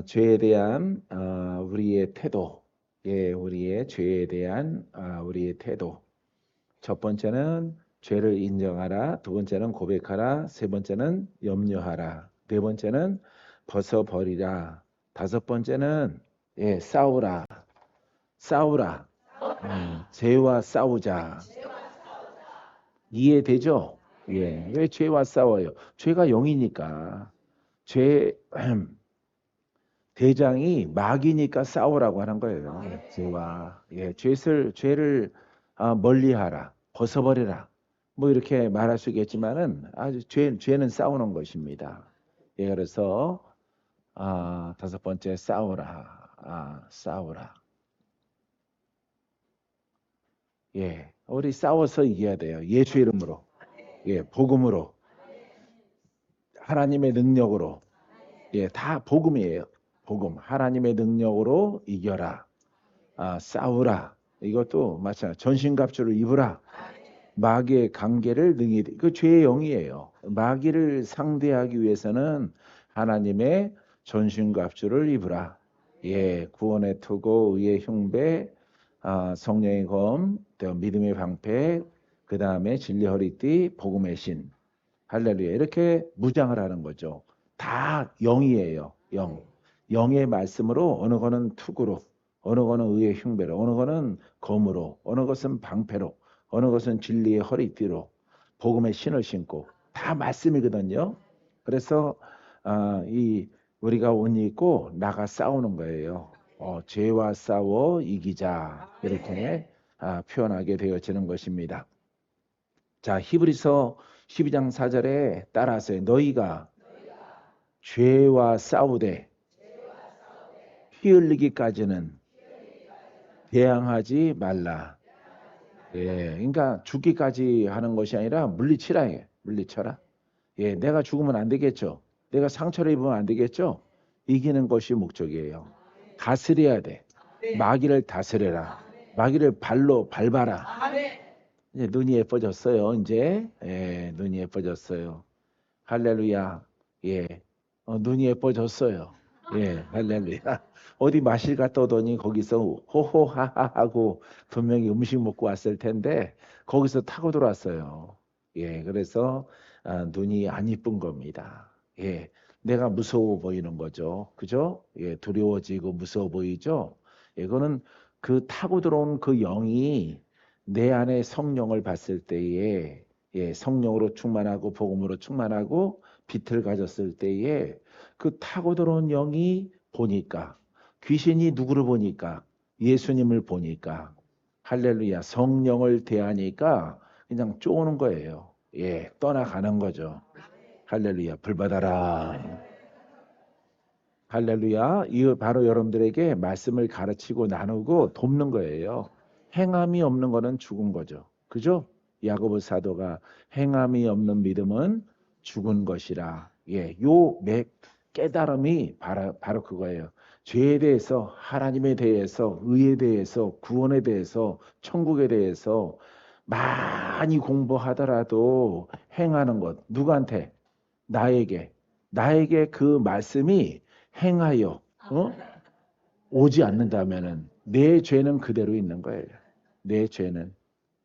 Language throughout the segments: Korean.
죄에 대한 우리의 태도, 우리의 죄에 대한 우리의 태도. 첫 번째는 죄를 인정하라, 두 번째는 고백하라, 세 번째는 염려하라, 네 번째는 벗어버리라, 다섯 번째는 싸우라, 싸우라. 죄와 싸우자. 이해되죠? 왜 죄와 싸워요? 죄가 영이니까. 죄 대장이 마귀니까 싸우라고 하는 거예요. 죄와 죄를 멀리하라, 벗어버리라. 뭐 이렇게 말할 수 있겠지만은 아주 죄는 싸우는 것입니다. 그래서 다섯 번째 싸우라, 싸우라. 우리 싸워서 이겨야 돼요. 예수 이름으로, 복음으로, 하나님의 능력으로, 다 복음이에요. 복음, 하나님의 능력으로 이겨라. 싸우라. 이것도 마찬가지. 전신갑주를 입으라. 마귀의 관계를 능히 그 죄의 영이에요. 마귀를 상대하기 위해서는 하나님의 전신갑주를 입으라. 구원의 투구, 의의 흉배, 성령의 검, 또 믿음의 방패, 그 다음에 진리 허리띠, 복음의 신. 할렐루야. 이렇게 무장을 하는 거죠. 다 영이에요. 영. 영의 말씀으로 어느 거는 투구로, 어느 거는 의의 흉배로, 어느 거는 검으로, 어느 것은 방패로, 어느 것은 진리의 허리띠로, 복음의 신을 신고 다 말씀이거든요. 그래서 이 우리가 옷 입고 나가 싸우는 거예요. 죄와 싸워 이기자 이렇게 표현하게 되어지는 것입니다. 자, 히브리서 12장 4절에 따라서 너희가 죄와 싸우되 피 흘리기까지는 대항하지 말라. 그러니까 죽기까지 하는 것이 아니라 물리치라. 물리쳐라. 내가 죽으면 안 되겠죠. 내가 상처를 입으면 안 되겠죠. 이기는 것이 목적이에요. 다스려야 돼. 마귀를 다스려라. 마귀를 발로 밟아라. 이제 눈이 예뻐졌어요. 이제 눈이 예뻐졌어요. 할렐루야. 눈이 예뻐졌어요. 할렐루야. 어디 마실 갔다 오더니 거기서 호호하하 하고 분명히 음식 먹고 왔을 텐데 거기서 타고 들어왔어요. 그래서 눈이 안 이쁜 겁니다. 내가 무서워 보이는 거죠. 그죠? 두려워지고 무서워 보이죠? 이거는 그 타고 들어온 그 영이 내 안에 성령을 봤을 때에 성령으로 충만하고 복음으로 충만하고 빛을 가졌을 때에 그 타고 들어온 영이 보니까 귀신이 누구를 보니까 예수님을 보니까 할렐루야 성령을 대하니까 그냥 쪼는 거예요. 떠나가는 거죠. 할렐루야 불 받아라. 할렐루야. 이 바로 여러분들에게 말씀을 가르치고 나누고 돕는 거예요. 행함이 없는 거는 죽은 거죠. 그죠? 야고보 사도가 행함이 없는 믿음은 죽은 것이라. 요 깨달음이 바로 그거예요. 죄에 대해서, 하나님에 대해서, 의에 대해서, 구원에 대해서, 천국에 대해서 많이 공부하더라도 행하는 것. 누구한테? 나에게 그 말씀이 행하여 오지 않는다면은 내 죄는 그대로 있는 거예요. 내 죄는.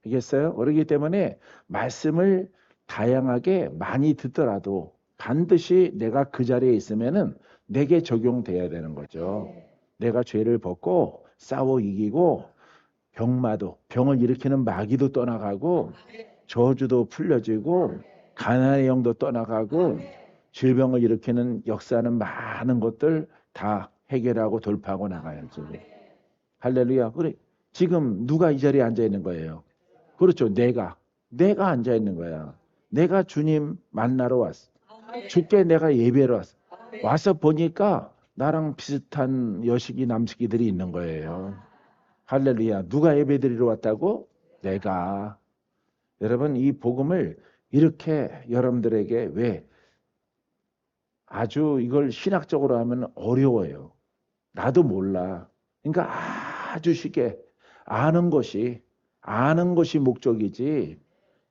알겠어요? 그렇기 때문에 말씀을 다양하게 많이 듣더라도 반드시 내가 그 자리에 있으면은 내게 적용돼야 되는 거죠. 내가 죄를 벗고 싸워 이기고 병을 일으키는 마귀도 떠나가고 저주도 풀려지고 가난의 영도 떠나가고 질병을 일으키는 역사는 많은 것들 다 해결하고 돌파하고 나가야죠. 할렐루야. 그래. 지금 누가 이 자리에 앉아 있는 거예요? 그렇죠. 내가 앉아 있는 거야. 내가 주님 만나러 왔어. 주께 내가 예배로 왔어. 와서 보니까 나랑 비슷한 여식이 남식이들이 있는 거예요. 할렐루야. 누가 예배 드리러 왔다고? 내가. 여러분 이 복음을 이렇게 여러분들에게 왜 아주 이걸 신학적으로 하면 어려워요. 나도 몰라. 그러니까 아주 쉽게 아는 것이 목적이지.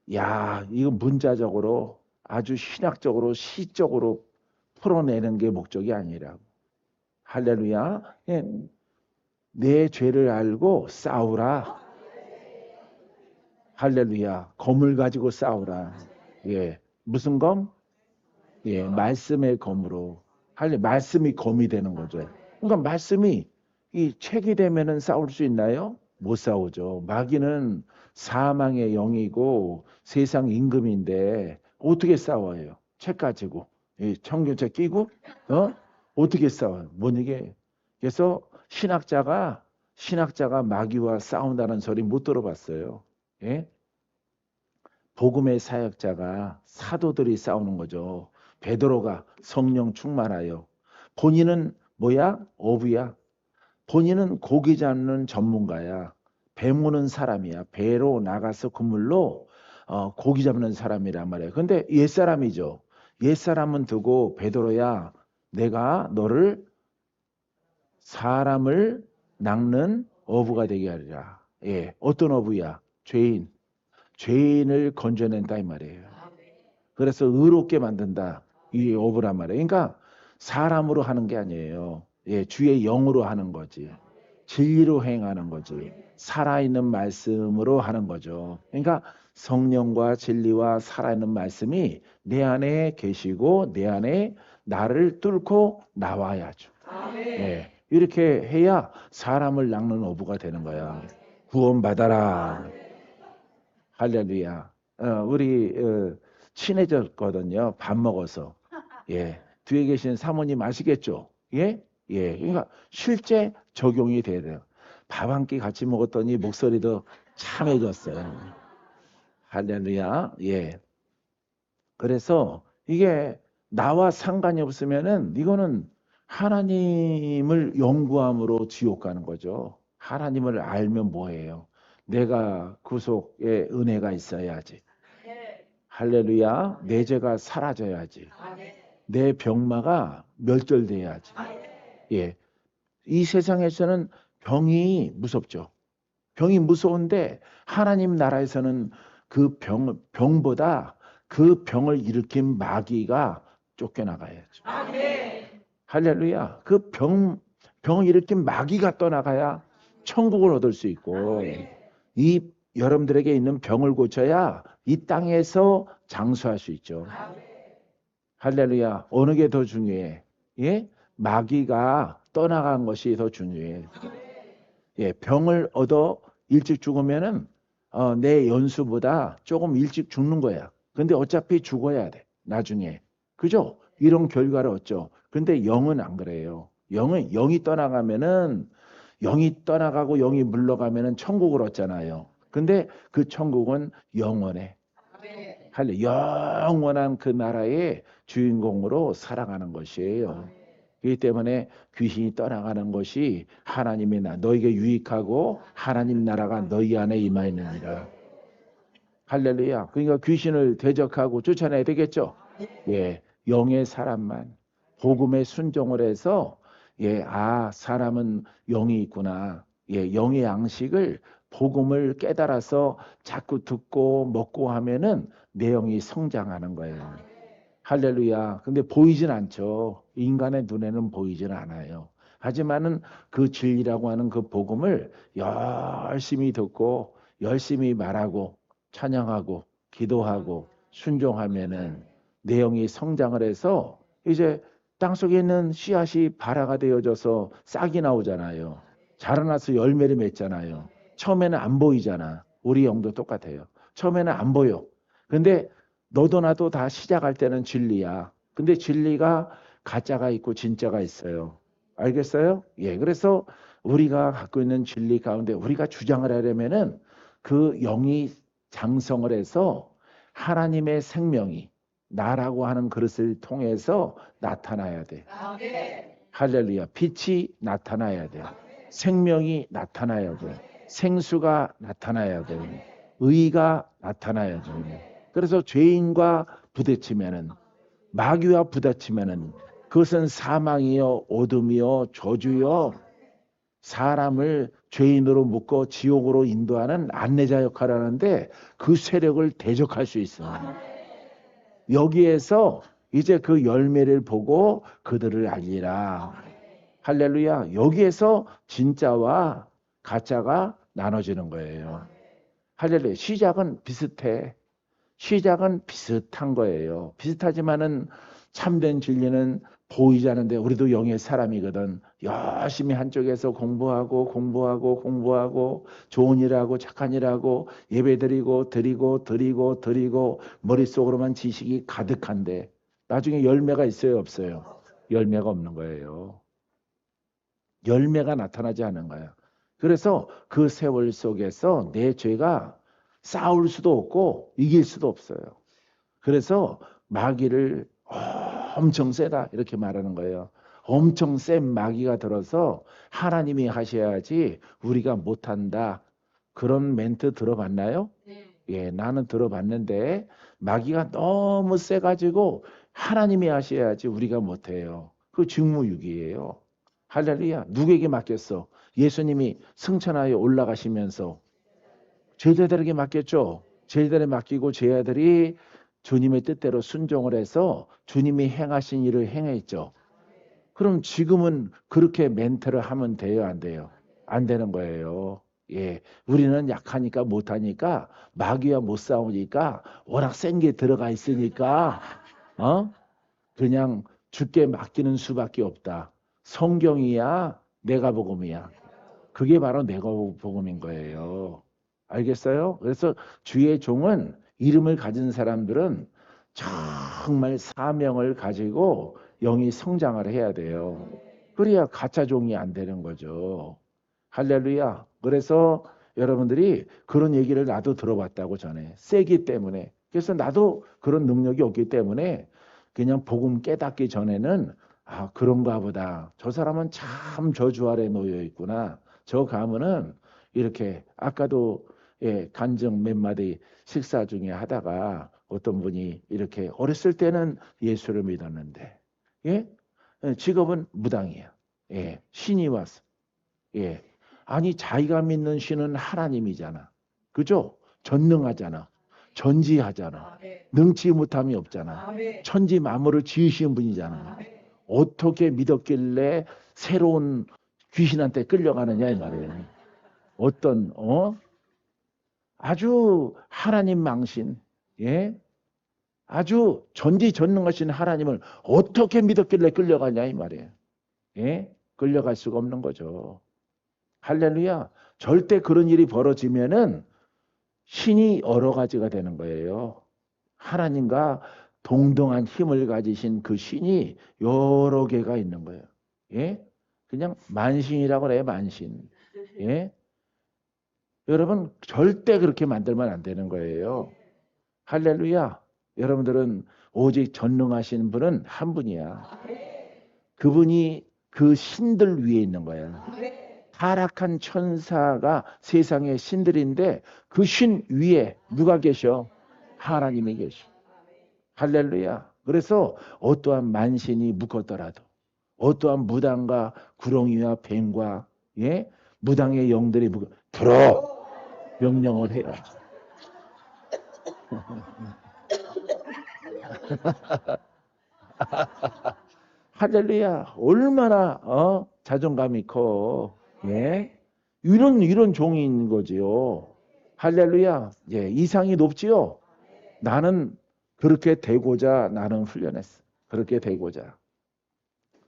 이거 문자적으로 아주 신학적으로 시적으로 풀어내는 게 목적이 아니라고. 할렐루야. 예, 내 죄를 알고 싸우라. 할렐루야. 검을 가지고 싸우라. 예, 무슨 검? 예, 말씀의 검으로. 말씀이 검이 되는 거죠. 그러니까 말씀이 이 책이 되면은 싸울 수 있나요? 못 싸우죠. 마귀는 사망의 영이고 세상 임금인데 어떻게 싸워요? 책 가지고 이 청교책 끼고 어떻게 싸워요? 뭔 이게? 그래서 신학자가 마귀와 싸운다는 소리 못 들어봤어요. 예? 복음의 사역자가 사도들이 싸우는 거죠. 베드로가 성령 충만하여 본인은 뭐야? 어부야. 본인은 고기 잡는 전문가야. 배 무는 사람이야. 배로 나가서 그물로 고기 잡는 사람이란 말이에요. 근데 옛사람이죠. 옛사람은 두고 베드로야 내가 너를 사람을 낚는 어부가 되게 하리라. 예, 어떤 어부야? 죄인을 건져낸다 이 말이에요. 그래서 의롭게 만든다. 이 어부란 말이에요. 그러니까 사람으로 하는 게 아니에요. 예, 주의 영으로 하는 거지. 진리로 행하는 거지. 살아있는 말씀으로 하는 거죠. 그러니까 성령과 진리와 살아있는 말씀이 내 안에 계시고 내 안에 나를 뚫고 나와야죠. 예, 이렇게 해야 사람을 낚는 어부가 되는 거야. 구원받아라. 할렐루야. 우리 친해졌거든요. 밥 먹어서. 예. 뒤에 계신 사모님 아시겠죠? 예? 예. 그러니까 실제 적용이 돼야 돼요. 밥 한 끼 같이 먹었더니 목소리도 참해졌어요. 할렐루야. 예. 그래서 이게 나와 상관이 없으면은 이거는 하나님을 연구함으로 지옥 가는 거죠. 하나님을 알면 뭐예요? 내가 구속의 은혜가 있어야지. 할렐루야. 내 죄가 사라져야지. 내 병마가 멸절돼야지. 예. 이 세상에서는 병이 무섭죠. 병이 무서운데 하나님 나라에서는 그 병보다 그 병을 일으킨 마귀가 쫓겨나가야죠. 할렐루야. 그 병을 일으킨 마귀가 떠나가야 천국을 얻을 수 있고 이 여러분들에게 있는 병을 고쳐야 이 땅에서 장수할 수 있죠. 할렐루야. 어느 게 더 중요해? 예? 마귀가 떠나간 것이 더 중요해. 예, 병을 얻어 일찍 죽으면은 내 연수보다 조금 일찍 죽는 거야. 근데 어차피 죽어야 돼. 나중에. 그죠? 이런 결과를 얻죠. 근데 영은 안 그래요. 영이 떠나가면은 영이 떠나가고 영이 물러가면은 천국을 얻잖아요. 근데 그 천국은 영원해. 영원한 그 나라의 주인공으로 살아가는 것이에요. 그렇기 때문에 귀신이 떠나가는 것이 하나님의 너에게 유익하고 하나님 나라가 너희 안에 임하느니라. 할렐루야. 그러니까 귀신을 대적하고 쫓아내야 되겠죠. 예, 영의 사람만 복음에 순종을 해서 사람은 영이 있구나. 예, 영의 양식을 복음을 깨달아서 자꾸 듣고 먹고 하면은 내 영이 성장하는 거예요. 할렐루야. 근데 보이진 않죠. 인간의 눈에는 보이진 않아요. 하지만은 그 진리라고 하는 그 복음을 열심히 듣고 열심히 말하고 찬양하고 기도하고 순종하면은 내용이 성장을 해서 이제 땅속에 있는 씨앗이 발화가 되어져서 싹이 나오잖아요. 자라나서 열매를 맺잖아요. 처음에는 안 보이잖아. 우리 영도 똑같아요. 처음에는 안 보여. 근데 너도 나도 다 시작할 때는 진리야. 근데 진리가 가짜가 있고 진짜가 있어요. 알겠어요? 예. 그래서 우리가 갖고 있는 진리 가운데 우리가 주장을 하려면은 그 영이 장성을 해서 하나님의 생명이 나라고 하는 그릇을 통해서 나타나야 돼. 할렐루야. 빛이 나타나야 돼. 생명이 나타나야 돼. 생수가 나타나야 돼. 의가 나타나야 돼. 그래서 죄인과 부딪히면은 마귀와 부딪히면은 그것은 사망이요 어둠이요 저주요 사람을 죄인으로 묶어 지옥으로 인도하는 안내자 역할을 하는데 그 세력을 대적할 수 있어요. 여기에서 이제 그 열매를 보고 그들을 알리라. 할렐루야. 여기에서 진짜와 가짜가 나눠지는 거예요. 할렐루야. 시작은 비슷해. 시작은 비슷한 거예요. 비슷하지만은 참된 진리는 보이지 않는데 우리도 영의 사람이거든. 열심히 한쪽에서 공부하고 좋은 일하고 착한 일하고 예배드리고 드리고 머릿속으로만 지식이 가득한데 나중에 열매가 있어요, 없어요? 열매가 없는 거예요. 열매가 나타나지 않는 거예요. 그래서 그 세월 속에서 내 죄가 싸울 수도 없고 이길 수도 없어요. 그래서 마귀를 엄청 세다 이렇게 말하는 거예요. 엄청 센 마귀가 들어서 하나님이 하셔야지 우리가 못한다. 그런 멘트 들어봤나요? 예, 나는 들어봤는데 마귀가 너무 세가지고 하나님이 하셔야지 우리가 못해요. 그 직무유기예요. 할렐루야. 누구에게 맡겼어? 예수님이 승천하여 올라가시면서 제자들에게 맡겼죠. 제자들에 맡기고 제자들이 주님의 뜻대로 순종을 해서 주님이 행하신 일을 행했죠. 그럼 지금은 그렇게 멘트를 하면 돼요, 안 돼요? 안 되는 거예요. 예, 우리는 약하니까 못하니까 마귀와 못 싸우니까 워낙 센 게 들어가 있으니까 그냥 주께 맡기는 수밖에 없다. 성경이야, 내가 복음이야. 그게 바로 내가 복음인 거예요. 알겠어요? 그래서 주의 종은 이름을 가진 사람들은 정말 사명을 가지고 영이 성장을 해야 돼요. 그래야 가짜 종이 안 되는 거죠. 할렐루야. 그래서 여러분들이 그런 얘기를 나도 들어봤다고 전에 세기 때문에 그래서 나도 그런 능력이 없기 때문에 그냥 복음 깨닫기 전에는 아 그런가 보다. 저 사람은 참 저주 아래 놓여 있구나. 저 가문은 이렇게 아까도 예, 간증 몇 마디 식사 중에 하다가 어떤 분이 이렇게 어렸을 때는 예수를 믿었는데 예? 직업은 무당이야. 예, 신이 왔어. 예. 아니 자기가 믿는 신은 하나님이잖아. 그죠? 전능하잖아. 전지하잖아. 능치 못함이 없잖아. 천지 만물을 지으신 분이잖아. 어떻게 믿었길래 새로운 귀신한테 끌려가느냐 이 말이에요. 어떤 아주 하나님 망신, 예? 아주 전지전능하신 하나님을 어떻게 믿었길래 끌려가냐 이 말이에요. 예? 끌려갈 수가 없는 거죠. 할렐루야. 절대 그런 일이 벌어지면은 신이 여러 가지가 되는 거예요. 하나님과 동등한 힘을 가지신 그 신이 여러 개가 있는 거예요. 예? 그냥 만신이라고 그래요, 만신. 예? 여러분, 절대 그렇게 만들면 안 되는 거예요. 할렐루야. 여러분들은 오직 전능하신 분은 한 분이야. 그분이 그 신들 위에 있는 거야. 타락한 천사가 세상의 신들인데 그 신 위에 누가 계셔? 하나님이 계셔. 할렐루야. 그래서 어떠한 만신이 묶었더라도 어떠한 무당과 구렁이와 뱀과 예? 무당의 영들이 들어 명령을 해요. 할렐루야. 얼마나 자존감이 커. 예? 이런 종인 거지요. 할렐루야. 예, 이상이 높지요. 나는 그렇게 되고자 나는 훈련했어. 그렇게 되고자.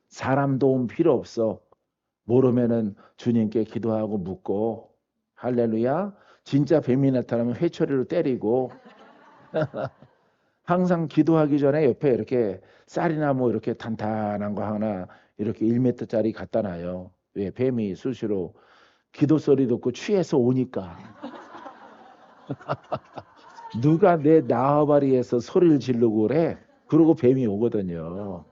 사람 도움 필요 없어. 모르면은 주님께 기도하고 묻고 할렐루야. 진짜 뱀이 나타나면 회초리로 때리고 항상 기도하기 전에 옆에 이렇게 쌀이나 뭐 이렇게 단단한 거 하나 이렇게 1m짜리 갖다 놔요. 왜 뱀이 수시로 기도 소리 듣고 취해서 오니까 누가 내 나와바리에서 소리를 지르고 그래? 그러고 뱀이 오거든요.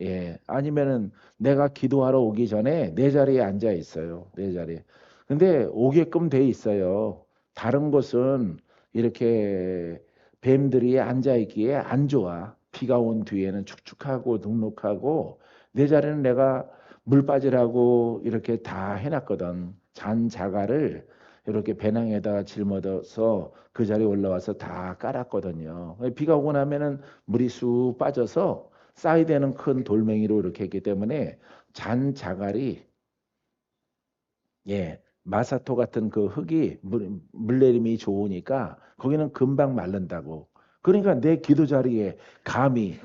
예. 아니면은 내가 기도하러 오기 전에 내 자리에 앉아 있어요. 내 자리에. 근데 오게끔 돼 있어요. 다른 곳은 이렇게 뱀들이 앉아 있기에 안 좋아. 비가 온 뒤에는 축축하고 눅눅하고 내 자리는 내가 물 빠지라고 이렇게 다 해놨거든. 잔 자갈을 이렇게 배낭에다가 짊어져서 그 자리에 올라와서 다 깔았거든요. 비가 오고 나면은 물이 쑥 빠져서 사이드에는 큰 돌멩이로 이렇게 했기 때문에 잔 자갈이 예, 마사토 같은 그 흙이 물내림이 좋으니까 거기는 금방 마른다고. 그러니까 내 기도 자리에 감히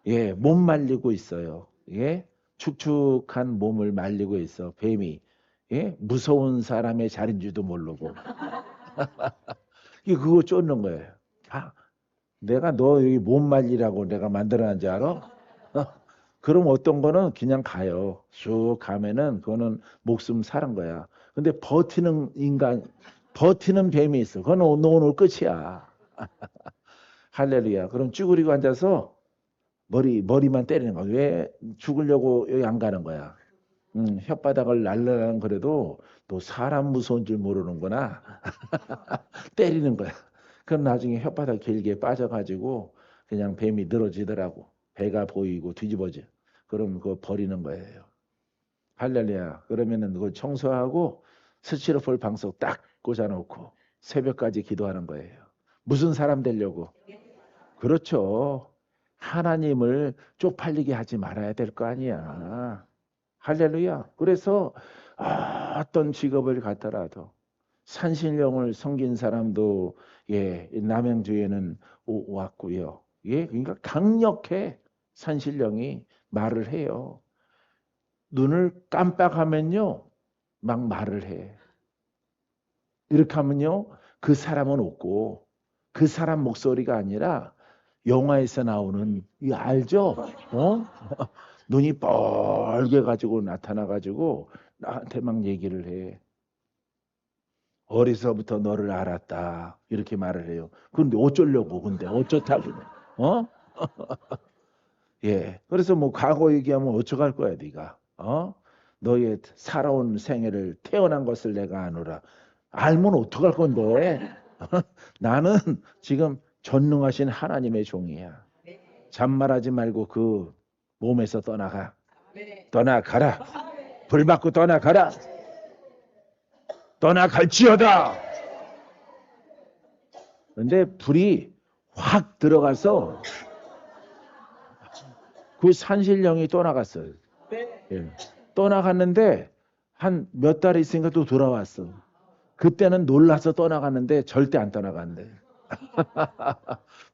예, 못 말리고 있어요. 예, 축축한 몸을 말리고 있어. 뱀이 예, 무서운 사람의 자리인 줄도 모르고 이 그거 쫓는 거예요. 아, 내가 너 여기 못 말리라고 내가 만들어놨는지 알아? 그럼 어떤 거는 그냥 가요. 쭉 가면은 그거는 목숨 사는 거야. 근데 버티는 인간, 버티는 뱀이 있어. 그건 오늘 끝이야. 할렐루야. 그럼 쭈그리고 앉아서 머리만 때리는 거야. 왜 죽으려고 여기 안 가는 거야? 혓바닥을 날려는 그래도 또 사람 무서운 줄 모르는구나. 때리는 거야. 그럼 나중에 혓바닥 길게 빠져가지고 그냥 뱀이 늘어지더라고. 배가 보이고 뒤집어져. 그럼 그거 버리는 거예요. 할렐루야. 그러면은 그거 청소하고 스티로폴 방석 딱 꽂아놓고 새벽까지 기도하는 거예요. 무슨 사람 되려고? 그렇죠. 하나님을 쪽팔리게 하지 말아야 될 거 아니야. 할렐루야. 그래서 어떤 직업을 갖더라도 산신령을 섬긴 사람도 예, 남양주에는 왔고요. 예, 그러니까 강력해 산신령이 말을 해요. 눈을 깜빡하면요, 막 말을 해. 이렇게 하면요, 그 사람은 없고 그 사람 목소리가 아니라 영화에서 나오는 이 알죠? 어? 눈이 뻘게 가지고 나타나 가지고 나한테 막 얘기를 해. 어려서부터 너를 알았다. 이렇게 말을 해요. 근데 어쩌려고 근데 어쩌다고. 어? 예. 그래서 뭐 과거 얘기하면 어쩌갈 거야, 네가. 어? 너의 살아온 생애를 태어난 것을 내가 아노라. 알면 어떡할 건데? 나는 지금 전능하신 하나님의 종이야. 잔말하지 말고 그 몸에서 떠나가. 떠나가라. 불 받고 떠나가라. 떠나갈지어다. 근데 불이 확 들어가서 그 산신령이 떠나갔어요. 예. 떠나갔는데 한 몇 달 있으니까 또 돌아왔어. 그때는 놀라서 떠나갔는데 절대 안 떠나간대.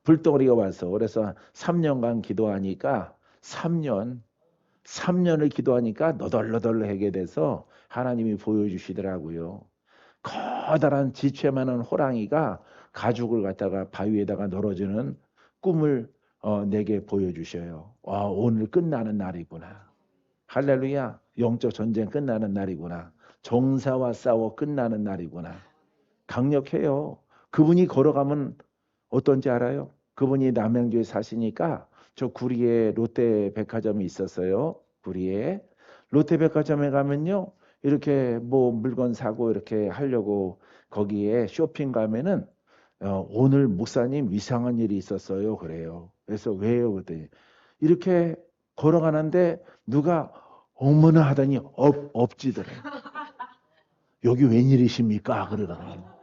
불덩어리가 와서. 그래서 3년간 기도하니까 3년을 기도하니까 너덜너덜하게 돼서 하나님이 보여주시더라고요. 커다란 지체 많은 호랑이가 가죽을 갖다가 바위에다가 널어주는 꿈을 내게 보여주셔요. 오늘 끝나는 날이구나. 할렐루야. 영적 전쟁 끝나는 날이구나. 정사와 싸워 끝나는 날이구나. 강력해요. 그분이 걸어가면 어떤지 알아요? 그분이 남양주에 사시니까 저 구리에 롯데 백화점이 있었어요. 구리에. 롯데 백화점에 가면요. 이렇게 뭐 물건 사고 이렇게 하려고 거기에 쇼핑 가면은 오늘 목사님 이상한 일이 있었어요. 그래요. 그래서 왜요? 그랬더니 이렇게 걸어가는데 누가 어머나 하더니 엎지더래. 여기 웬일이십니까? 그러더라고요.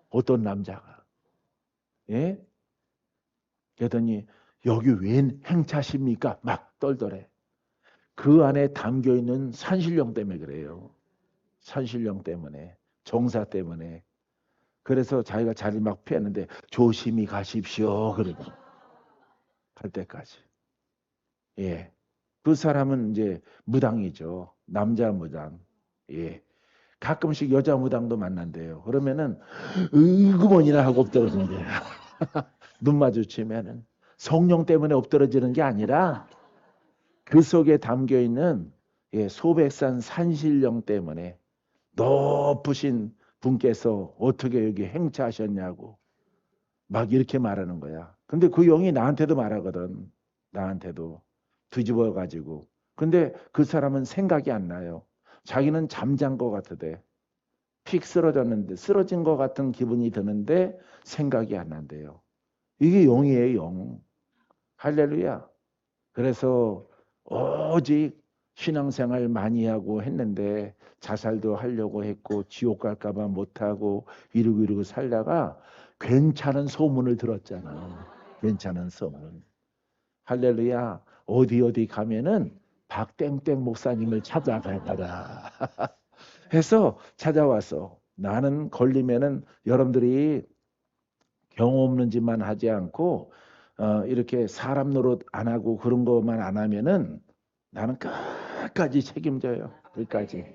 어떤 남자가. 예? 그랬더니 여기 웬 행차십니까? 막 떨더래. 그 안에 담겨 있는 산신령 때문에 그래요. 산신령 때문에. 정사 때문에. 그래서 자기가 자리를 막 피했는데 조심히 가십시오. 그러고 갈 때까지. 예. 그 사람은 이제 무당이죠. 남자 무당. 예. 가끔씩 여자 무당도 만난대요. 그러면은 으그머니나 하고 엎드러진대요. 눈 마주치면은 성령 때문에 엎드러지는 게 아니라 그 속에 담겨 있는 예, 소백산 산신령 때문에 높으신 분께서 어떻게 여기 행차하셨냐고 막 이렇게 말하는 거야. 근데 그 영이 나한테도 말하거든. 나한테도 뒤집어 가지고. 근데 그 사람은 생각이 안 나요. 자기는 잠잔 것 같으대. 픽 쓰러졌는데 쓰러진 것 같은 기분이 드는데 생각이 안 난대요. 이게 영이에요, 영. 할렐루야. 그래서 오직 신앙생활 많이 하고 했는데 자살도 하려고 했고 지옥 갈까봐 못하고 이러고 살다가 괜찮은 소문을 들었잖아. 괜찮은 소문. 할렐루야. 어디 가면은 박땡땡 목사님을 찾아가라. 해서 찾아와서 나는 걸리면은 여러분들이 경험 없는 짓만 하지 않고 이렇게 사람 노릇 안 하고 그런 것만 안 하면은 나는 끝까지 책임져요. 끝까지.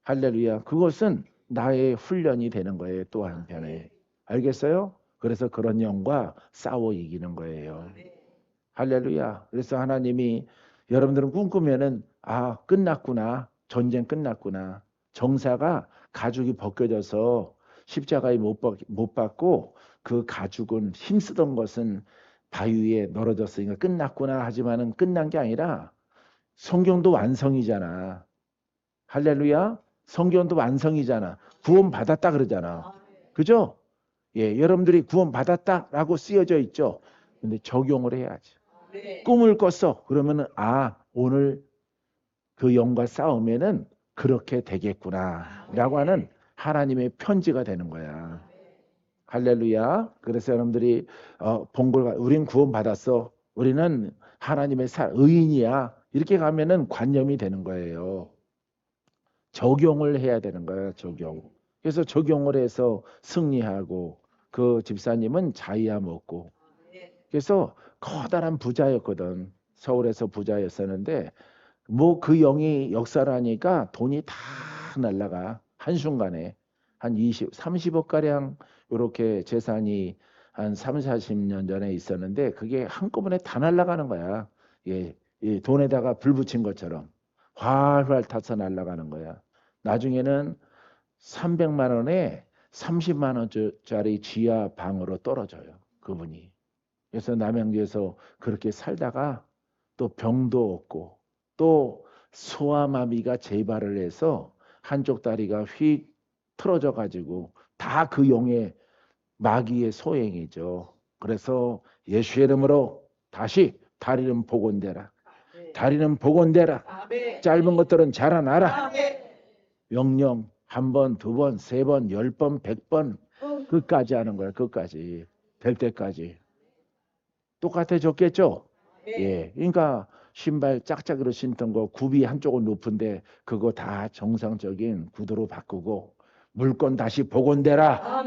할렐루야. 그것은 나의 훈련이 되는 거예요. 또 한편에. 알겠어요? 그래서 그런 영과 싸워 이기는 거예요. 할렐루야. 그래서 하나님이 여러분들은 꿈꾸면은 아, 끝났구나. 전쟁 끝났구나. 정사가 가죽이 벗겨져서 십자가에 못 박고 그 가죽은 힘쓰던 것은 바위 위에 널어졌으니까 끝났구나 하지만은 끝난 게 아니라 성경도 완성이잖아. 할렐루야. 성경도 완성이잖아. 구원 받았다 그러잖아. 그죠? 예, 여러분들이 구원 받았다라고 쓰여져 있죠. 근데 적용을 해야지. 꿈을 꿨어. 그러면은 아, 오늘 그 영과 싸우면은 그렇게 되겠구나라고 하는 하나님의 편지가 되는 거야. 할렐루야. 그래서 여러분들이 본걸 우린 구원 받았어. 우리는 하나님의 의인이야. 이렇게 가면은 관념이 되는 거예요. 적용을 해야 되는 거예요. 적용. 그래서 적용을 해서 승리하고 그 집사님은 자이야 먹고 그래서 커다란 부자였거든. 서울에서 부자였었는데 뭐 그 영이 역사를 하니까 돈이 다 날라가. 한순간에 한 20, 30억 가량 이렇게 재산이 한 3, 40년 전에 있었는데 그게 한꺼번에 다 날라가는 거야. 예, 이 돈에다가 불 붙인 것처럼 활활 타서 날라가는 거야. 나중에는 300만 원에 30만 원짜리 지하 방으로 떨어져요. 그분이. 그래서 남양주에서 그렇게 살다가 또 병도 없고 또 소아마비가 재발을 해서 한쪽 다리가 휙 틀어져 가지고 다 그 용의 마귀의 소행이죠. 그래서 예수의 이름으로 다시 다리는 복원되라. 다리는 복원되라. 짧은 것들은 자라나라. 명령 한 번, 두 번, 세 번, 10번, 100번 끝까지 하는 거야. 끝까지. 될 때까지. 똑같아졌겠죠? 예. 그러니까 신발 짝짝이로 신던 거 굽이 한쪽은 높은데 그거 다 정상적인 구두로 바꾸고 물건 다시 복원되라.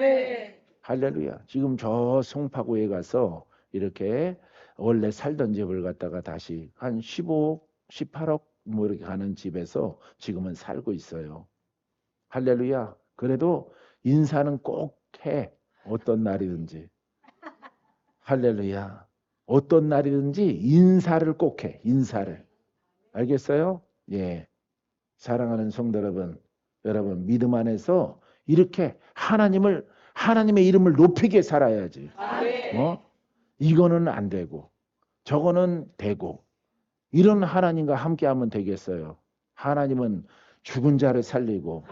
할렐루야. 지금 저 송파구에 가서 이렇게 원래 살던 집을 갖다가 다시 한 15억, 18억 뭐 이렇게 가는 집에서 지금은 살고 있어요. 할렐루야. 그래도 인사는 꼭 해. 어떤 날이든지. 할렐루야. 어떤 날이든지 인사를 꼭 해. 인사를. 알겠어요? 예. 사랑하는 성도 여러분 믿음 안에서 이렇게 하나님의 이름을 높이게 살아야지. 이거는 안 되고 저거는 되고 이런 하나님과 함께하면 되겠어요. 하나님은 죽은 자를 살리고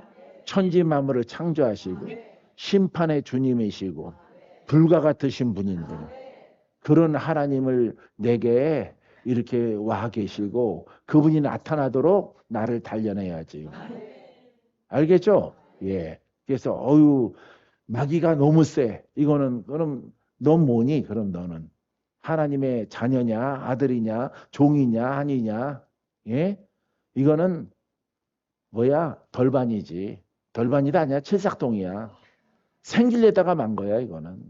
천지 만물을 창조하시고 심판의 주님이시고 불과 같으신 분인데 그런 하나님을 내게 이렇게 와 계시고 그분이 나타나도록 나를 단련해야지. 알겠죠? 예. 그래서 마귀가 너무 세. 이거는 그럼 넌 뭐니? 그럼 너는 하나님의 자녀냐, 아들이냐, 종이냐, 아니냐? 예? 이거는 뭐야? 덜반이지. 덜반이도 아니야. 칠삭동이야. 생길래다가 만 거야, 이거는.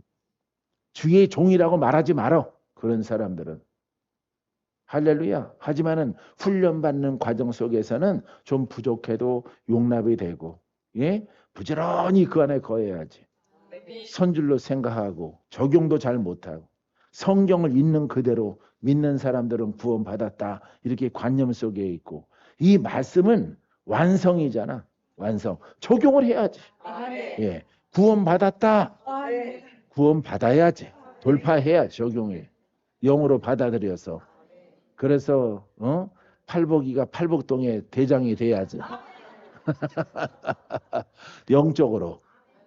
주의 종이라고 말하지 말어. 그런 사람들은. 할렐루야. 하지만은 훈련받는 과정 속에서는 좀 부족해도 용납이 되고, 예? 부지런히 그 안에 거해야지. 선줄로 생각하고, 적용도 잘 못하고, 성경을 있는 그대로 믿는 사람들은 구원받았다. 이렇게 관념 속에 있고, 이 말씀은 완성이잖아. 완성. 적용을 해야지. 예. 구원받았다. 구원받아야지. 돌파해야 적용해. 영으로 받아들여서. 그래서 팔복이가 팔복동의 대장이 돼야지. 영적으로.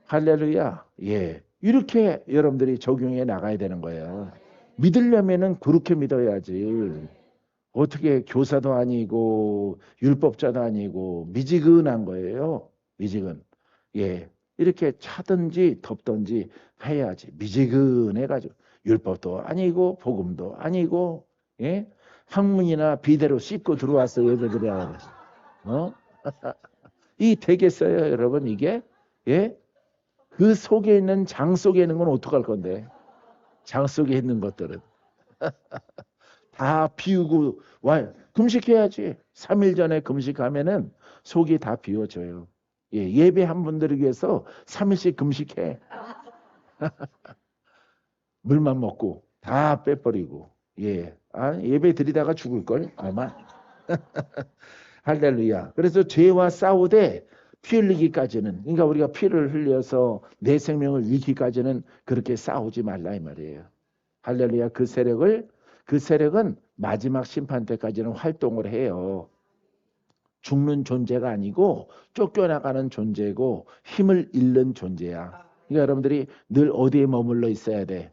할렐루야. 예. 이렇게 여러분들이 적용해 나가야 되는 거예요. 믿으려면은 그렇게 믿어야지. 어떻게 교사도 아니고 율법자도 아니고 미지근한 거예요. 미지근. 예. 이렇게 차든지 덥든지 해야지. 미지근해가지고 율법도 아니고 복음도 아니고 예? 학문이나 비대로 씹고 들어와서 예배드려야 어? 이 되겠어요, 여러분 이게? 예? 그 속에 있는 장 속에 있는 건 어떡할 건데? 장 속에 있는 것들은 다 비우고 와 금식해야지. 3일 전에 금식하면은 속이 다 비워져요. 예, 예배한 분들을 위해서 3일씩 금식해. 물만 먹고 다 빼버리고. 예. 예배 드리다가 죽을 걸 아마. 할렐루야. 그래서 죄와 싸우되 피 흘리기까지는, 그러니까 우리가 피를 흘려서 내 생명을 잃기까지는 그렇게 싸우지 말라 이 말이에요. 할렐루야. 그 세력은 마지막 심판 때까지는 활동을 해요. 죽는 존재가 아니고 쫓겨나가는 존재고 힘을 잃는 존재야. 그러니까 여러분들이 늘 어디에 머물러 있어야 돼?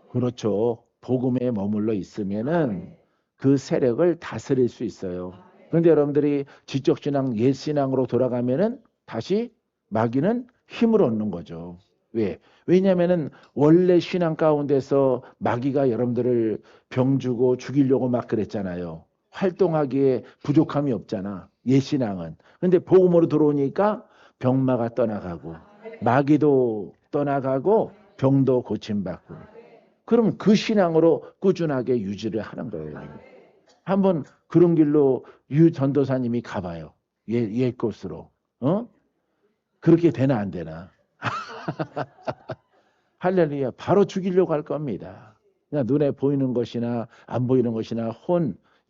그렇죠. 복음에 머물러 있으면은 그 세력을 다스릴 수 있어요. 그런데 여러분들이 지적신앙, 옛신앙으로 돌아가면은 다시 마귀는 힘을 얻는 거죠. 왜? 왜냐면은 원래 신앙 가운데서 마귀가 여러분들을 병주고 죽이려고 막 그랬잖아요. 활동하기에 부족함이 없잖아. 옛신앙은. 근데 복음으로 들어오니까 병마가 떠나가고 마귀도 떠나가고 병도 고침받고. 그럼 그 신앙으로 꾸준하게 유지를 하는 거예요. 한번 그런 길로 유 전도사님이 가봐요. 옛 곳으로. 그렇게 되나 안 되나? 할렐루야. 바로 죽이려고 할 겁니다. 그냥 눈에 보이는 것이나 안 보이는 것이나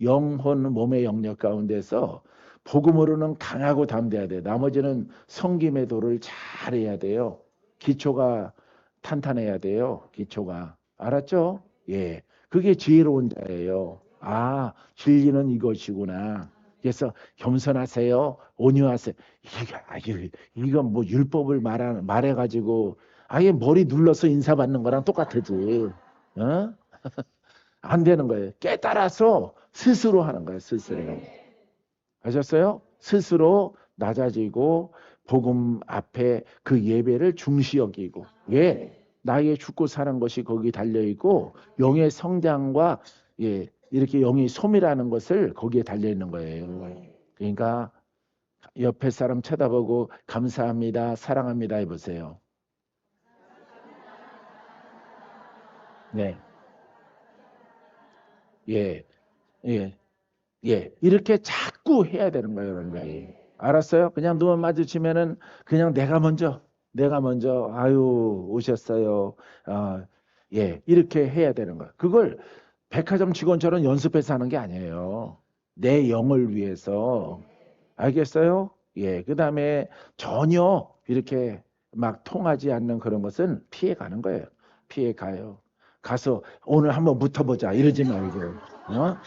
영혼, 몸의 영역 가운데서 복음으로는 강하고 담대해야 돼요. 나머지는 성김의 도를 잘해야 돼요. 기초가 탄탄해야 돼요. 기초가. 알았죠? 예. 그게 지혜로운 자예요. 진리는 이것이구나. 그래서 겸손하세요. 온유하세요. 이건 뭐 율법을 말해가지고 아예 머리 눌러서 인사받는 거랑 똑같지. 어? 안 되는 거예요. 깨달아서 스스로 하는 거예요. 스스로. 아셨어요? 스스로 낮아지고 복음 앞에 그 예배를 중시 여기고. 왜? 나의 죽고 사는 것이 거기 달려있고 영의 성장과 이렇게 영이 소멸하는 것을 거기에 달려있는 거예요. 그러니까 옆에 사람 쳐다보고 감사합니다, 사랑합니다 해보세요. 네. 예, 예, 예. 이렇게 자꾸 해야 되는 거예요, 여러분들. 알았어요? 그냥 눈만 마주치면은 그냥 내가 먼저, 아유, 오셨어요. 예, 이렇게 해야 되는 거예요. 그걸 백화점 직원처럼 연습해서 하는 게 아니에요. 내 영을 위해서. 알겠어요? 예, 그 다음에 전혀 이렇게 막 통하지 않는 그런 것은 피해 가는 거예요. 피해 가요. 가서 오늘 한번 붙어보자 이러지 말고, 어?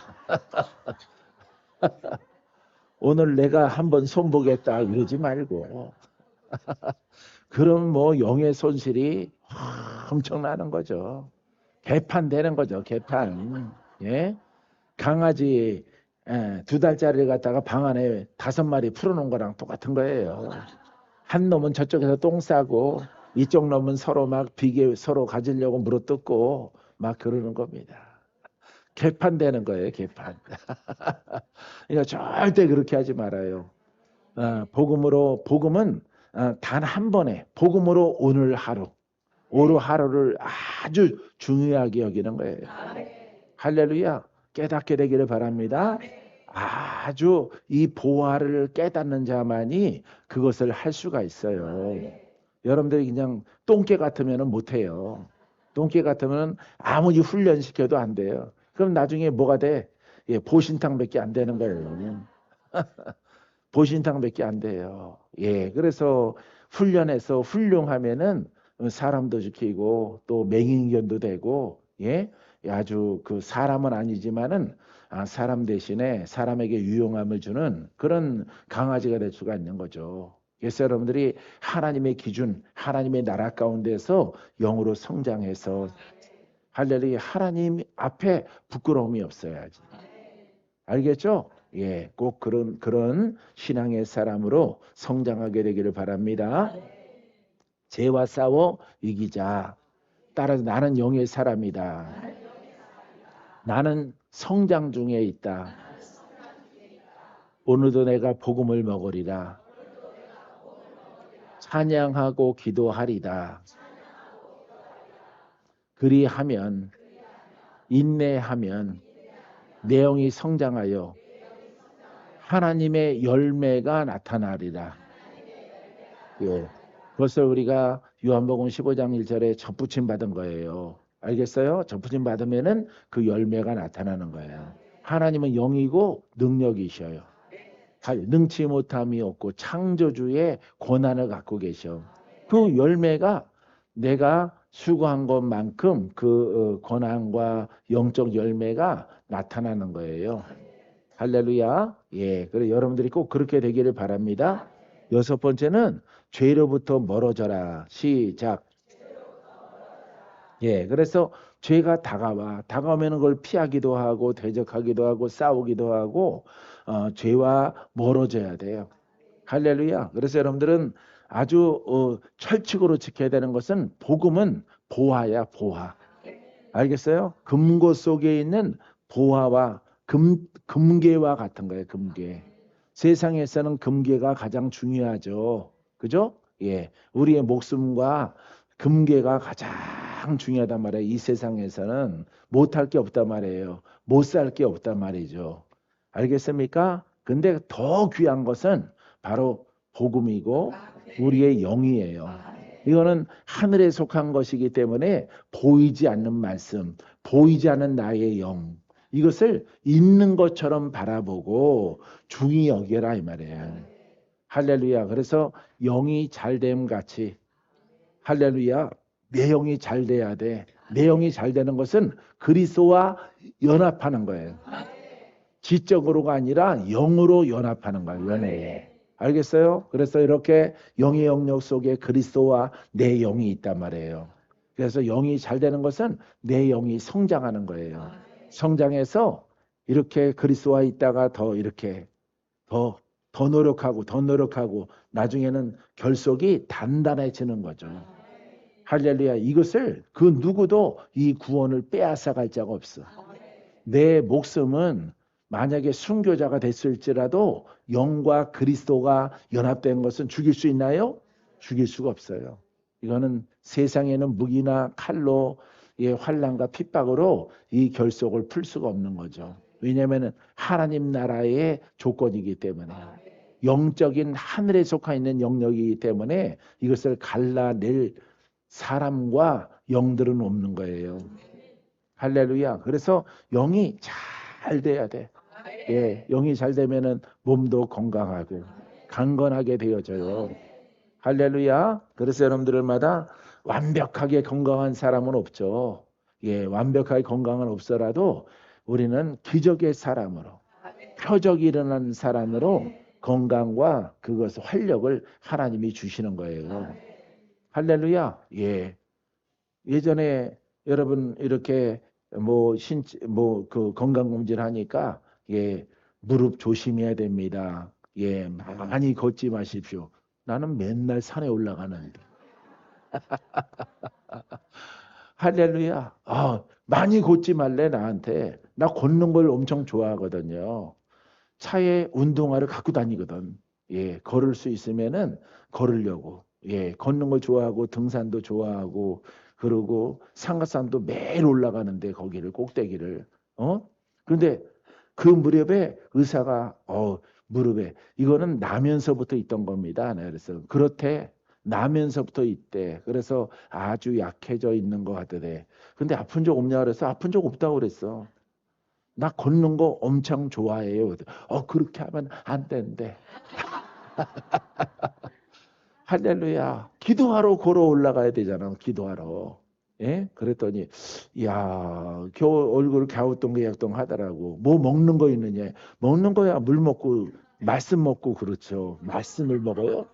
오늘 내가 한번 손보겠다 이러지 말고. 그럼 뭐 영의 손실이 엄청나는 거죠. 개판되는 거죠. 개판. 예? 강아지 2달짜리를 갖다가 방 안에 5마리 풀어놓은 거랑 똑같은 거예요. 한 놈은 저쪽에서 똥 싸고 이쪽 놈은 서로 막 비계 서로 가지려고 물어뜯고 막 그러는 겁니다. 개판되는 거예요. 개판. 그러니까 절대 그렇게 하지 말아요. 복음은 단 한 번에 복음으로 오늘 하루를 아주 중요하게 여기는 거예요. 할렐루야. 깨닫게 되기를 바랍니다. 아주 이 보화를 깨닫는 자만이 그것을 할 수가 있어요. 여러분들이 그냥 똥개 같으면 못해요. 똥개 같으면 아무리 훈련시켜도 안 돼요. 그럼 나중에 뭐가 돼? 보신탕밖에 안 되는 거예요. 보신탕밖에 안 돼요. 그래서 훈련해서 훌륭하면은 사람도 지키고 또 맹인견도 되고, 아주 그 사람은 아니지만은 사람 대신에 사람에게 유용함을 주는 그런 강아지가 될 수가 있는 거죠. 그래서 여러분들이 하나님의 기준, 하나님의 나라 가운데서 영으로 성장해서 할렐루야 하나님 앞에 부끄러움이 없어야지. 알겠죠? 꼭 그런 신앙의 사람으로 성장하게 되기를 바랍니다. 죄와 싸워 이기자. 따라서 나는 영의 사람이다. 나는 성장 중에 있다. 오늘도 내가 복음을 먹으리라. 찬양하고 기도하리다. 그리하면 인내하면 내용이 성장하여 하나님의 열매가 나타나리라. 예. 그것을 우리가 요한복음 15장 1절에 접붙임 받은 거예요. 알겠어요? 접붙임 받으면은 그 열매가 나타나는 거예요. 하나님은 영이고 능력이셔요. 능치 못함이 없고 창조주의 권한을 갖고 계셔. 그 열매가 내가 수고한 것만큼 그 권한과 영적 열매가 나타나는 거예요. 할렐루야. 예. 그래 여러분들이 꼭 그렇게 되기를 바랍니다. 여섯 번째는 죄로부터 멀어져라. 시작. 예. 그래서 죄가 다가오면 그걸 피하기도 하고 대적하기도 하고 싸우기도 하고 죄와 멀어져야 돼요. 할렐루야. 그래서 여러분들은 아주 철칙으로 지켜야 되는 것은 복음은 보화야, 보화. 알겠어요? 금고 속에 있는 보화와 금괴와 같은 거예요, 금괴. 세상에서는 금괴가 가장 중요하죠. 그죠? 예. 우리의 목숨과 금괴가 가장 중요하단 말이에요. 이 세상에서는 못할 게 없단 말이에요. 못 살 게 없단 말이죠. 알겠습니까? 근데 더 귀한 것은 바로 복음이고 우리의 영이에요. 이거는 하늘에 속한 것이기 때문에 보이지 않는 말씀, 보이지 않는 나의 영, 이것을 있는 것처럼 바라보고 중히 여겨라 이 말이에요. 할렐루야. 그래서 영이 잘됨 같이 할렐루야. 내 영이 잘 돼야 돼. 내 영이 잘 되는 것은 그리스도와 연합하는 거예요. 지적으로가 아니라 영으로 연합하는 거예요. 연애에. 알겠어요? 그래서 이렇게 영의 영역 속에 그리스도와 내 영이 있단 말이에요. 그래서 영이 잘 되는 것은 내 영이 성장하는 거예요. 성장해서 이렇게 그리스도와 있다가 더 이렇게 더 노력하고 나중에는 결속이 단단해지는 거죠. 할렐루야. 이것을 그 누구도 이 구원을 빼앗아갈 자가 없어. 내 목숨은 만약에 순교자가 됐을지라도 영과 그리스도가 연합된 것은 죽일 수 있나요? 죽일 수가 없어요. 이거는 세상에는 무기나 칼로 환난과 핍박으로 이 결속을 풀 수가 없는 거죠. 왜냐하면 하나님 나라의 조건이기 때문에 영적인 하늘에 속해 있는 영역이기 때문에 이것을 갈라낼 사람과 영들은 없는 거예요. 할렐루야. 그래서 영이 잘 돼야 돼. 예, 영이 잘 되면은 몸도 건강하고 강건하게 되어져요. 할렐루야. 그래서 여러분들마다 완벽하게 건강한 사람은 없죠. 예, 완벽하게 건강은 없어라도 우리는 기적의 사람으로 표적이 일어나는 사람으로 건강과 그것을 활력을 하나님이 주시는 거예요. 할렐루야. 예. 예전에 여러분 이렇게 그 건강 검진을 하니까 예, 무릎 조심해야 됩니다. 예, 많이 걷지 마십시오. 나는 맨날 산에 올라가는데. 할렐루야. 많이 걷지 말래 나한테. 나 걷는 걸 엄청 좋아하거든요. 차에 운동화를 갖고 다니거든. 예, 걸을 수 있으면은 걸으려고. 예, 걷는 걸 좋아하고 등산도 좋아하고 그러고 상가산도 매일 올라가는데 거기를 꼭대기를 그런데 그 무렵에 의사가 무릎에 이거는 나면서부터 있던 겁니다. 네, 그래서 그렇대. 나면서부터 있대. 그래서 아주 약해져 있는 것 같더래. 근데 아픈 적 없냐 그래서 아픈 적 없다고 그랬어. 나 걷는 거 엄청 좋아해요. 그렇게 하면 안 된대. 할렐루야. 기도하러 걸어 올라가야 되잖아. 기도하러. 예? 그랬더니 야, 얼굴 갸우뚱 하더라고. 뭐 먹는 거 있느냐? 먹는 거야. 물 먹고 말씀 먹고 그렇죠. 말씀을 먹어요?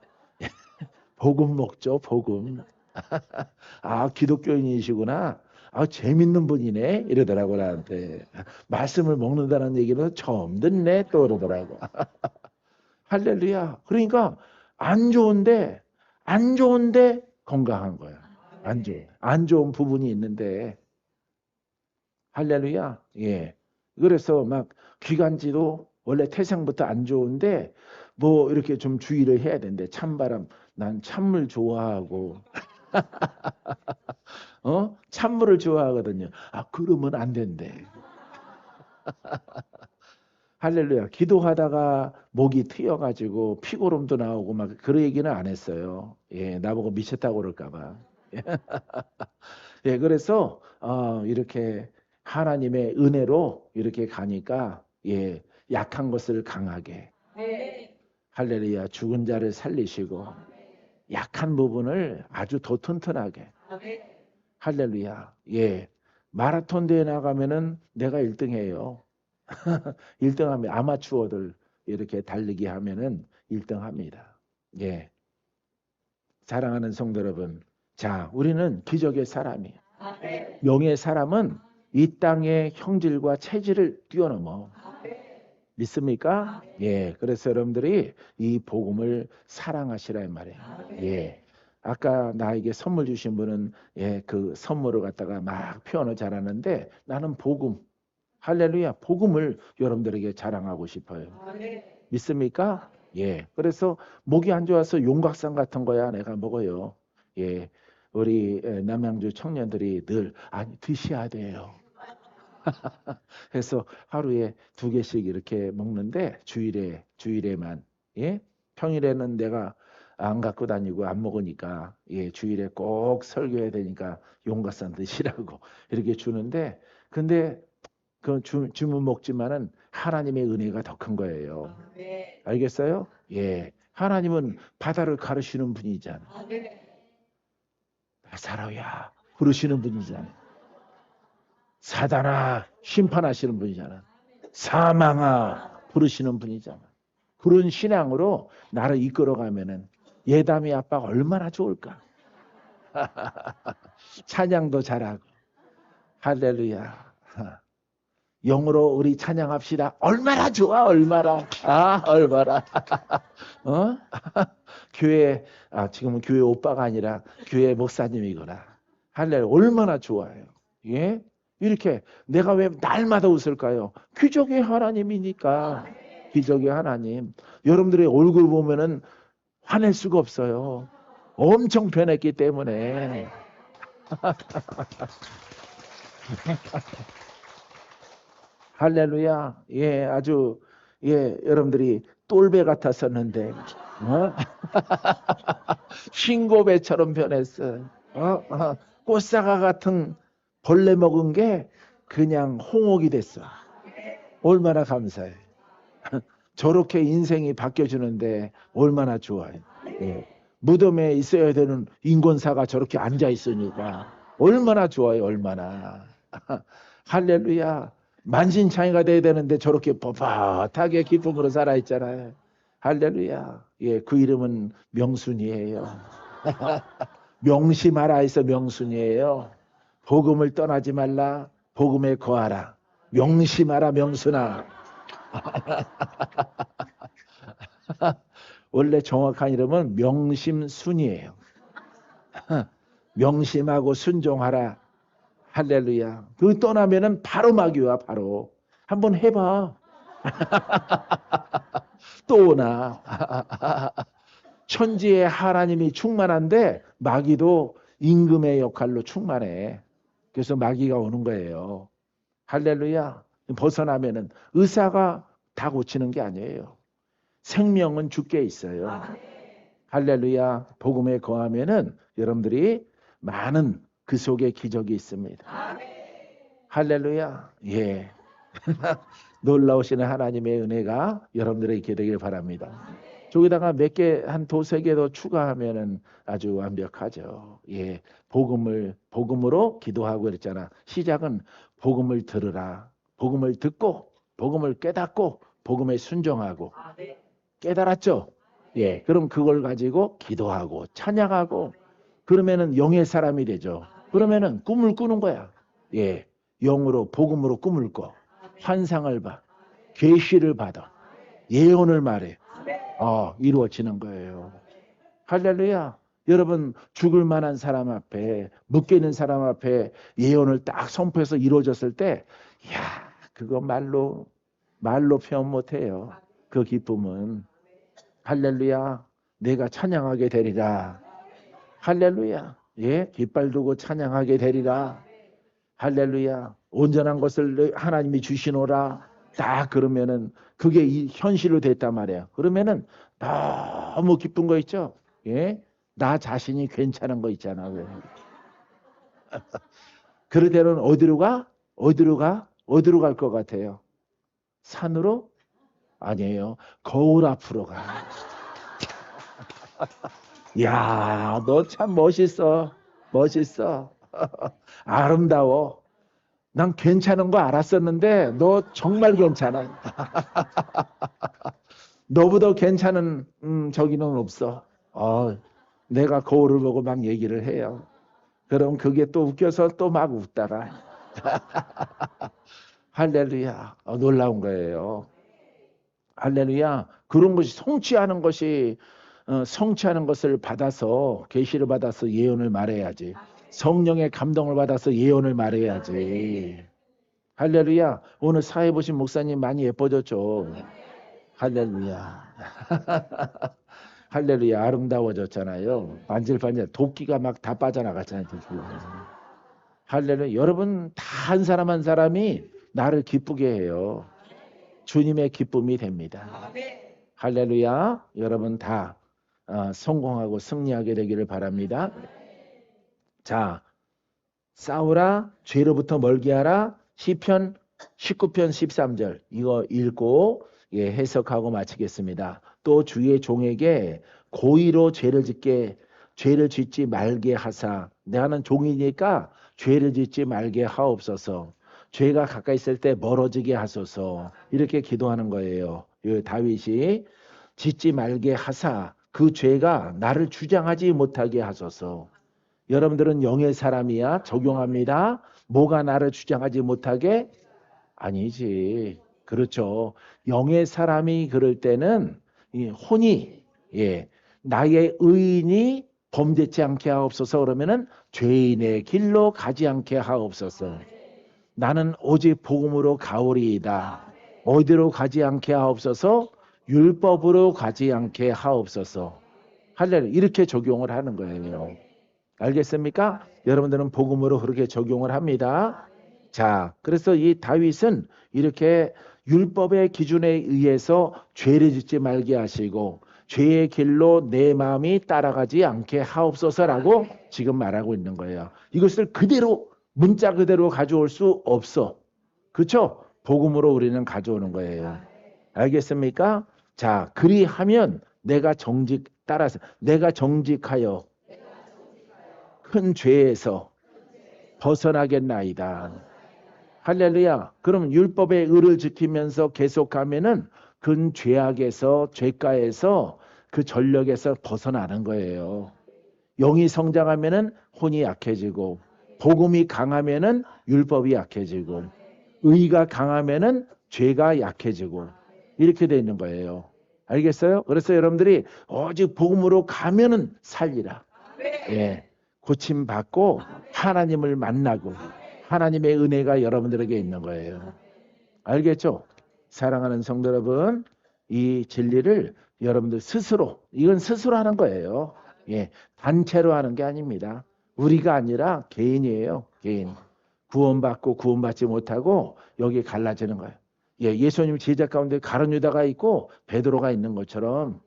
복음 먹죠. 복음. 기독교인이시구나. 재밌는 분이네. 이러더라고 나한테. 말씀을 먹는다는 얘기는 처음 듣네. 또 그러더라고. 할렐루야. 그러니까 안 좋은데 건강한 거야. 안 좋은 부분이 있는데 할렐루야. 예. 그래서 막 기관지도 원래 태생부터 안 좋은데 뭐 이렇게 좀 주의를 해야 된대. 찬바람. 난 찬물 좋아하고 찬물을 좋아하거든요. 아, 그러면 안 된대. 할렐루야. 기도하다가 목이 트여가지고 피고름도 나오고 막 그런 얘기는 안 했어요. 예, 나보고 미쳤다고 그럴까봐. 예, 그래서 이렇게 하나님의 은혜로 이렇게 가니까 예, 약한 것을 강하게 할렐루야. 죽은 자를 살리시고 약한 부분을 아주 더 튼튼하게 할렐루야. 예, 마라톤 대회 나가면은 내가 1등해요. 1등하면 아마추어들 이렇게 달리기 하면은 1등합니다. 예, 사랑하는 성도 여러분, 자, 우리는 기적의 사람이에요. 영의 사람은 이 땅의 형질과 체질을 뛰어넘어. 믿습니까? 예, 그래서 여러분들이 이 복음을 사랑하시라 이 말이에요. 예, 아까 나에게 선물 주신 분은 예, 그 선물을 갖다가 막 표현을 잘하는데 나는 복음, 할렐루야, 복음을 여러분들에게 자랑하고 싶어요. 믿습니까? 예, 그래서 목이 안 좋아서 용각산 같은 거야 내가 먹어요. 예, 우리 남양주 청년들이 늘 아니 드셔야 돼요. 해서 하루에 2개씩 이렇게 먹는데 주일에만 예, 평일에는 내가 안 갖고 다니고 안 먹으니까 예, 주일에 꼭 설교해야 되니까 용각산 드시라고 이렇게 주는데 근데 그 주문 먹지만은 하나님의 은혜가 더 큰 거예요. 알겠어요? 예, 하나님은 바다를 가르시는 분이잖아. 나사로야 부르시는 분이잖아. 사단아 심판하시는 분이잖아. 사망아 부르시는 분이잖아. 그런 신앙으로 나를 이끌어가면은 예담이 아빠가 얼마나 좋을까. 찬양도 잘하고 할렐루야. 영으로 우리 찬양합시다. 얼마나 좋아, 얼마나. 아, 얼마나. 어? 교회, 지금은 교회 오빠가 아니라 교회 목사님이거나. 할렐루야, 얼마나 좋아요. 예? 이렇게 내가 왜 날마다 웃을까요? 기적의 하나님이니까. 기적의 하나님. 여러분들의 얼굴 보면은 화낼 수가 없어요. 엄청 변했기 때문에. 할렐루야. 예, 아주 예, 여러분들이 똘배 같았었는데 흰고배처럼 변했어. 꽃사과 같은 벌레 먹은 게 그냥 홍옥이 됐어. 얼마나 감사해. 저렇게 인생이 바뀌어주는데 얼마나 좋아요. 예. 무덤에 있어야 되는 인권사가 저렇게 앉아 있으니까 얼마나 좋아요. 얼마나. 할렐루야. 만신창이가 돼야 되는데 저렇게 뻣뻣하게 기쁨으로 살아있잖아요. 할렐루야. 예, 그 이름은 명순이에요. 명심하라 해서 명순이에요. 복음을 떠나지 말라. 복음에 거하라. 명심하라 명순아. 원래 정확한 이름은 명심순이에요. 명심하고 순종하라. 할렐루야. 그 떠나면은 바로 마귀와 바로 한번 해봐. 또 오나. 천지에 하나님이 충만한데 마귀도 임금의 역할로 충만해. 그래서 마귀가 오는 거예요. 할렐루야. 벗어나면은 의사가 다 고치는 게 아니에요. 생명은 주께 있어요. 할렐루야. 복음에 거하면은 여러분들이 많은 그 속에 기적이 있습니다. 할렐루야. 예. 놀라우시는 하나님의 은혜가 여러분들에게 있게 되길 바랍니다. 저기다가 몇 개, 한 2-3개 더 추가하면은 아주 완벽하죠. 예. 복음으로 기도하고 그랬잖아. 시작은 복음을 들으라. 복음을 듣고, 복음을 깨닫고, 복음에 순종하고. 깨달았죠? 예. 그럼 그걸 가지고 기도하고, 찬양하고, 그러면은 영의 사람이 되죠. 그러면은 꿈을 꾸는 거야. 예. 영으로, 복음으로 꿈을 꿔. 환상을 봐. 계시를 받아. 예언을 말해. 이루어지는 거예요. 할렐루야. 여러분 죽을 만한 사람 앞에 묶여 있는 사람 앞에 예언을 딱 선포해서 이루어졌을 때 야, 그거 말로 표현 못해요. 그 기쁨은. 할렐루야. 내가 찬양하게 되리라. 할렐루야. 예, 깃발 두고 찬양하게 되리라. 할렐루야. 온전한 것을 하나님이 주시노라. 딱 그러면은 그게 이 현실로 됐단 말이에요. 그러면은 너무 기쁜 거 있죠. 예, 나 자신이 괜찮은 거 있잖아. 그럴 때는 어디로 가? 어디로 갈 것 같아요? 산으로? 아니에요. 거울 앞으로 가. 야, 너 참 멋있어. 멋있어. 아름다워. 난 괜찮은 거 알았었는데 너 정말 괜찮아. 너보다 괜찮은 저기는 없어. 내가 거울을 보고 막 얘기를 해요. 그럼 그게 또 웃겨서 또 막 웃다가 할렐루야. 놀라운 거예요. 할렐루야. 그런 것이 성취하는 것을 받아서 계시를 받아서 예언을 말해야지. 성령의 감동을 받아서 예언을 말해야지. 할렐루야. 오늘 사회 보신 목사님 많이 예뻐졌죠. 할렐루야. 할렐루야. 아름다워졌잖아요. 반질반질 도끼가 막 다 빠져나갔잖아요. 할렐루야. 여러분 다 한 사람 한 사람이 나를 기쁘게 해요. 주님의 기쁨이 됩니다. 할렐루야. 여러분 다 성공하고 승리하게 되기를 바랍니다. 자, 싸우라, 죄로부터 멀게 하라. 시편 19편 13절 이거 읽고 해석하고 마치겠습니다. 또 주의 종에게 고의로 죄를 짓지 말게 하사. 나는 종이니까 죄를 짓지 말게 하옵소서. 죄가 가까이 있을 때 멀어지게 하소서. 이렇게 기도하는 거예요. 다윗이 짓지 말게 하사 그 죄가 나를 주장하지 못하게 하소서. 여러분들은 영의 사람이야. 적용합니다. 뭐가 나를 주장하지 못하게? 아니지. 그렇죠. 영의 사람이 그럴 때는 이 혼이 나의 의인이 범죄치 않게 하옵소서. 그러면은 죄인의 길로 가지 않게 하옵소서. 나는 오직 복음으로 가오리이다. 어디로 가지 않게 하옵소서? 율법으로 가지 않게 하옵소서. 할렐루야. 이렇게 적용을 하는 거예요. 알겠습니까? 여러분들은 복음으로 그렇게 적용을 합니다. 자, 그래서 이 다윗은 이렇게 율법의 기준에 의해서 죄를 짓지 말게 하시고 죄의 길로 내 마음이 따라가지 않게 하옵소서라고 지금 말하고 있는 거예요. 이것을 그대로 문자 그대로 가져올 수 없어. 그렇죠? 복음으로 우리는 가져오는 거예요. 알겠습니까? 자, 그리하면 내가 정직하여 큰 죄에서 벗어나겠나이다. 할렐루야. 그럼 율법의 의를 지키면서 계속하면은 그 죄가에서 그 전력에서 벗어나는 거예요. 영이 성장하면은 혼이 약해지고 복음이 강하면은 율법이 약해지고 의가 강하면은 죄가 약해지고 이렇게 되는 거예요. 알겠어요? 그래서 여러분들이 오직 복음으로 가면은 살리라. 예. 고침 받고 하나님을 만나고 하나님의 은혜가 여러분들에게 있는 거예요. 알겠죠? 사랑하는 성도 여러분, 이 진리를 여러분들 이건 스스로 하는 거예요. 단체로 하는 게 아닙니다. 우리가 아니라 개인이에요. 개인. 구원받고 구원받지 못하고 여기 갈라지는 거예요. 예수님 제자 가운데 가룟 유다가 있고 베드로가 있는 것처럼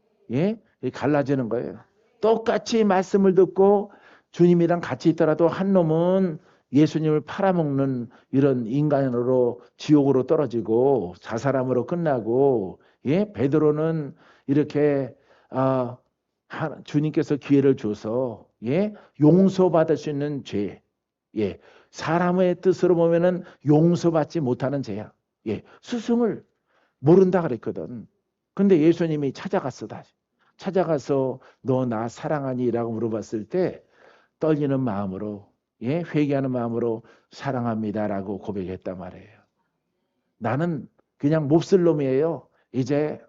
갈라지는 거예요. 똑같이 말씀을 듣고 주님이랑 같이 있더라도 한 놈은 예수님을 팔아먹는 이런 인간으로 지옥으로 떨어지고 자살함으로 끝나고 베드로는 이렇게 주님께서 기회를 줘서 용서받을 수 있는 죄 사람의 뜻으로 보면은 용서받지 못하는 죄야. 스승을 모른다 그랬거든. 근데 예수님이 찾아가서 너 나 사랑하니? 라고 물어봤을 때 떨리는 마음으로 회개하는 마음으로 사랑합니다라고 고백했단 말이에요. 나는 그냥 몹쓸 놈이에요. 이제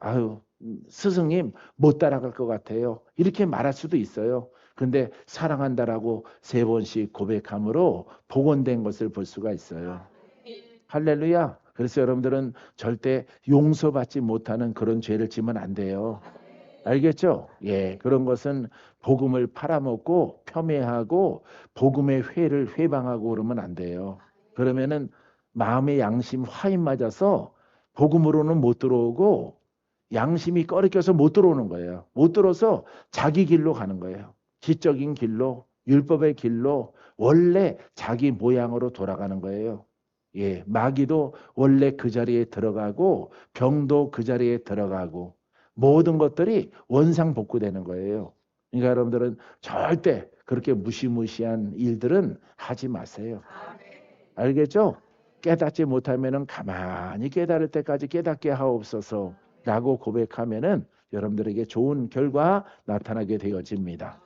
스승님 못 따라갈 것 같아요. 이렇게 말할 수도 있어요. 근데 사랑한다라고 3번씩 고백함으로 복원된 것을 볼 수가 있어요. 할렐루야. 그래서 여러분들은 절대 용서받지 못하는 그런 죄를 지면 안 돼요. 알겠죠? 예, 그런 것은 복음을 팔아먹고 폄훼하고 복음의 회를 회방하고 그러면 안 돼요. 그러면은 마음의 양심 화인 맞아서 복음으로는 못 들어오고 양심이 꺼리껴서 못 들어오는 거예요. 못 들어서 자기 길로 가는 거예요. 지적인 길로, 율법의 길로 원래 자기 모양으로 돌아가는 거예요. 예, 마귀도 원래 그 자리에 들어가고 병도 그 자리에 들어가고 모든 것들이 원상복구되는 거예요. 그러니까 여러분들은 절대 그렇게 무시무시한 일들은 하지 마세요. 알겠죠? 깨닫지 못하면은 가만히 깨달을 때까지 깨닫게 하옵소서라고 고백하면은 여러분들에게 좋은 결과 나타나게 되어집니다.